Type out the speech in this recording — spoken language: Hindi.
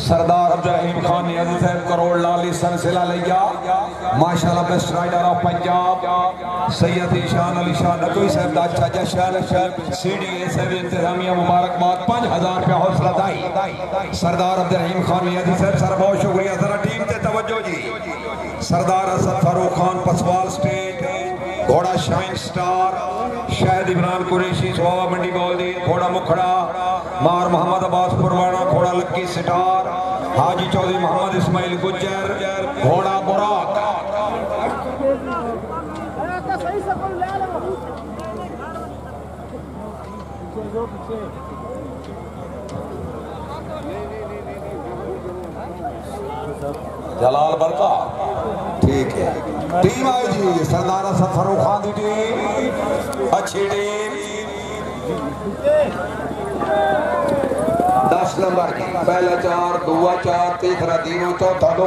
सरदार अब्दुल खान नियाज़ी साहब करोड़ लाली सिलसिला लिया माशाल्लाह best rider of Punjab Syed Ishan Ali Shah Naqvi साहब दा अच्छा जश्न सीडीए साहब इंतजामिया मुबारकबाद 5000 रुपया हौसला दाई सरदार अब्दुल खान नियाज़ी साहब सर बहुत शुक्रिया जरा टीम ते तवज्जो जी सरदार असद फारूक खान पसवाल स्टेट घोड़ा शाइन स्टार शाहिद इमरान कुरैशी सुहावा मंडी बॉलदी घोड़ा मुखड़ा मार मोहम्मद अब्बास पुरवाना घोड़ा लक्की सिटार हाजी चौधरी मोहम्मद इस्माइल गुज्जर घोड़ा बुराक जलाल बरका ठीक है टीम आई जी सरदार असद फारूक खान की टीम अच्छी टीम 10 नंबर की पहला 4 दूआ 4 तीसरा 3 चौथा 2